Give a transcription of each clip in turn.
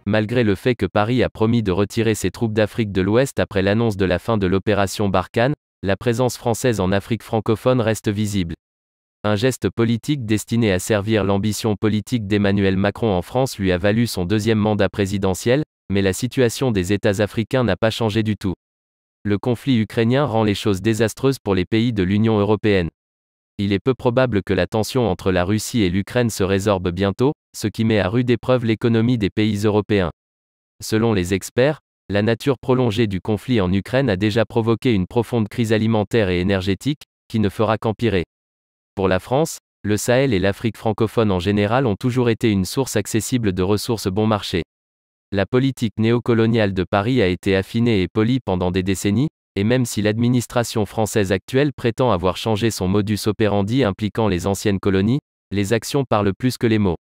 Malgré le fait que Paris a promis de retirer ses troupes d'Afrique de l'Ouest après l'annonce de la fin de l'opération Barkhane, la présence française en Afrique francophone reste visible. Un geste politique destiné à servir l'ambition politique d'Emmanuel Macron en France lui a valu son deuxième mandat présidentiel, mais la situation des États africains n'a pas changé du tout. Le conflit ukrainien rend les choses désastreuses pour les pays de l'Union européenne. Il est peu probable que la tension entre la Russie et l'Ukraine se résorbe bientôt, ce qui met à rude épreuve l'économie des pays européens. Selon les experts, la nature prolongée du conflit en Ukraine a déjà provoqué une profonde crise alimentaire et énergétique, qui ne fera qu'empirer. Pour la France, le Sahel et l'Afrique francophone en général ont toujours été une source accessible de ressources bon marché. La politique néocoloniale de Paris a été affinée et polie pendant des décennies, et même si l'administration française actuelle prétend avoir changé son modus operandi impliquant les anciennes colonies, les actions parlent plus que les mots.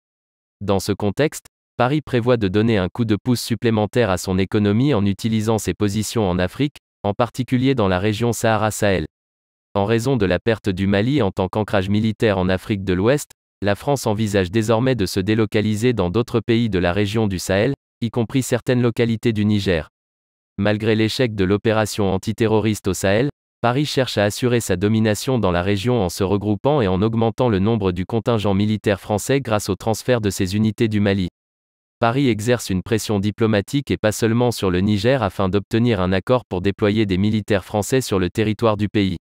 Dans ce contexte, Paris prévoit de donner un coup de pouce supplémentaire à son économie en utilisant ses positions en Afrique, en particulier dans la région Sahara-Sahel. En raison de la perte du Mali en tant qu'ancrage militaire en Afrique de l'Ouest, la France envisage désormais de se délocaliser dans d'autres pays de la région du Sahel, y compris certaines localités du Niger. Malgré l'échec de l'opération antiterroriste au Sahel, Paris cherche à assurer sa domination dans la région en se regroupant et en augmentant le nombre du contingent militaire français grâce au transfert de ses unités du Mali. Paris exerce une pression diplomatique et pas seulement sur le Niger afin d'obtenir un accord pour déployer des militaires français sur le territoire du pays.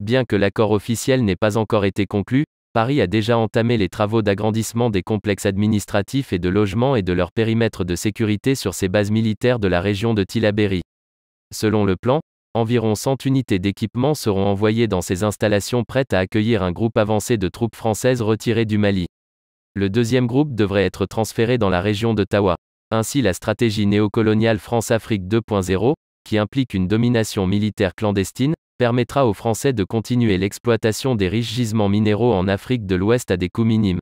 Bien que l'accord officiel n'ait pas encore été conclu, Paris a déjà entamé les travaux d'agrandissement des complexes administratifs et de logement et de leur périmètre de sécurité sur ses bases militaires de la région de Tillabéri. Selon le plan, environ 100 unités d'équipement seront envoyées dans ces installations prêtes à accueillir un groupe avancé de troupes françaises retirées du Mali. Le deuxième groupe devrait être transféré dans la région de Tawa. Ainsi la stratégie néocoloniale France-Afrique 2.0, qui implique une domination militaire clandestine, permettra aux Français de continuer l'exploitation des riches gisements minéraux en Afrique de l'Ouest à des coûts minimes.